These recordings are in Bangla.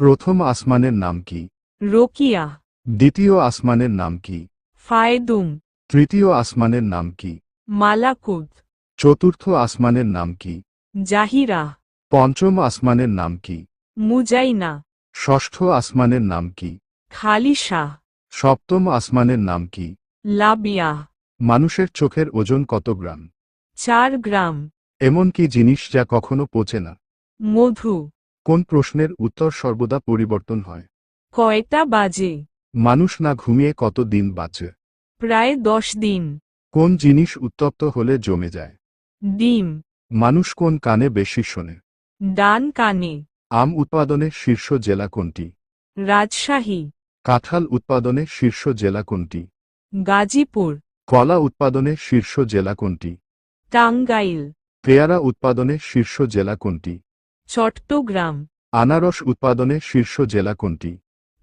প্রথম আসমানের নাম কি? রোকিয়া। দ্বিতীয় আসমানের নাম কি? ফায়দুম। তৃতীয় আসমানের নাম কি? মালাকুত। চতুর্থ আসমানের নাম কি? জাহিরা। পঞ্চম আসমানের নাম কি? মুজাইনা। ষষ্ঠ আসমানের নাম কি? খালিশা। সপ্তম আসমানের নাম কি? লাবিয়া। মানুষের চোখের ওজন কত গ্রাম? 4 গ্রাম। এমন কি জিনিস যা কখনো পচে না? মধু। কোন প্রশ্নের উত্তর সর্বদা পরিবর্তন হয়? কয়টা বাজে? মানুষ না ঘুমিয়ে কত দিন বাঁচে? প্রায় 10 দিন। কোন জিনিস উত্তপ্ত হলে জমে যায়? ডিম। মানুষ কোন কানে বেশি শোনে? ডান কানে। আম উৎপাদনে শীর্ষ জেলা কোনটি? রাজশাহী। কাঁঠাল উৎপাদনে শীর্ষ জেলা কোনটি? গাজীপুর। কলা উৎপাদনে শীর্ষ জেলা কোনটি? টাঙ্গাইল। পেয়ারা উৎপাদনে শীর্ষ জেলা কোনটি? চট্টগ্রাম। আনারস উৎপাদনে শীর্ষ জেলা কোনটি?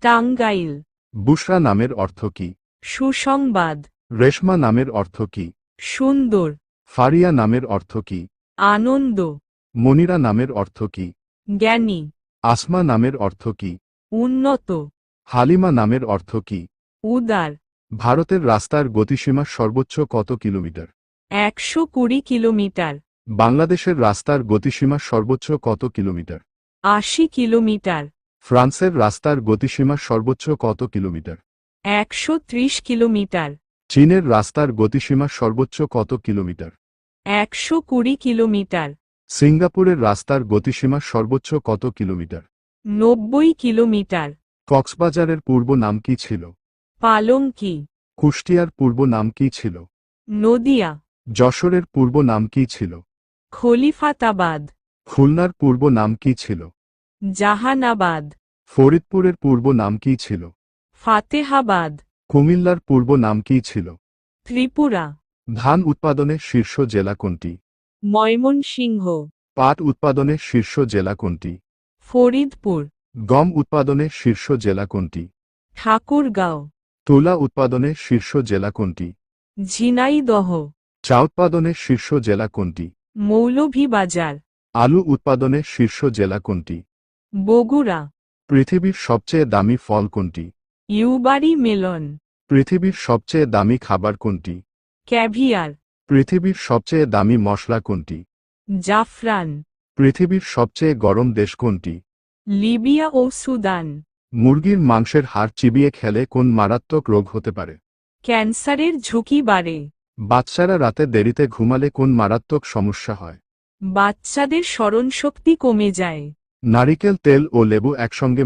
টাঙ্গাইল। বুশরা নামের অর্থ কি? সুসংবাদ। রেশমা নামের অর্থ কি? সুন্দর। ফারিয়া নামের অর্থ কি? আনন্দ। মনিরা নামের অর্থ কি? জ্ঞানী। আসমা নামের অর্থ কি? উন্নত। হালিমা নামের অর্থ কি? উদার। ভারতের রাস্তার গতিসীমা সর্বোচ্চ কত কিলোমিটার? 120 কিলোমিটার। বাংলাদেশের রাস্তার গতিসীমা সর্বোচ্চ কত কিলোমিটার? 80 কিলোমিটার। ফ্রান্সের রাস্তার গতিসীমা সর্বোচ্চ কত কিলোমিটার? 130 কিলোমিটার। চীনের রাস্তার গতিসীমা সর্বোচ্চ কত কিলোমিটার? 120 কিলোমিটার। সিঙ্গাপুরের রাস্তার গতিসীমা সর্বোচ্চ কত কিলোমিটার? 90 কিলোমিটার। কক্সবাজারের পূর্ব নাম কি ছিল? পালঙ্কি। কুষ্টিয়ার পূর্ব নাম কি ছিল? নদিয়া। যশোরের পূর্ব নাম কি ছিল? খলিফাতাবাদ। খুলনার পূর্ব নাম কি ছিল? জাহানাবাদ। ফরিদপুরের পূর্ব নাম কি ছিল? ফাতেহাবাদ। কুমিল্লার পূর্ব নাম কি ছিল? ত্রিপুরা। ধান উৎপাদনে শীর্ষ জেলা কোনটি? ময়মনসিংহ। পাট উৎপাদনে শীর্ষ জেলা কোনটি? ফরিদপুর। গম উৎপাদনে শীর্ষ জেলা কোনটি? ঠাকুরগাঁও। তুলা উৎপাদনে শীর্ষ জেলা কোনটি? ঝিনাইদহ। চা উৎপাদনে শীর্ষ জেলা কোনটি? মৌলভীবাজার। আলু উৎপাদনে শীর্ষ জেলা কোনটি? বগুড়া। পৃথিবীর সবচেয়ে দামি ফল কোনটি? Yubari melon. পৃথিবীর সবচেয়ে দামি খাবার কোনটি? ক্যাভিয়ার। পৃথিবীর সবচেয়ে দামি মশলা কোনটি? জাফরান। পৃথিবীর সবচেয়ে গরম দেশ কোনটি? লিবিয়া ও সুদান। মুরগির মাংসের হাড় চিবিয়ে খেলে কোন মারাত্মক রোগ হতে পারে? ক্যান্সারের ঝুঁকি বাড়ে। বাচ্চারা রাতে দেরিতে ঘুমালে কোন মারাত্মক সমস্যা হয়? বাচ্চাদের স্মরণশক্তি কমে যায়। নারিকেল তেল ও লেবু একসঙ্গে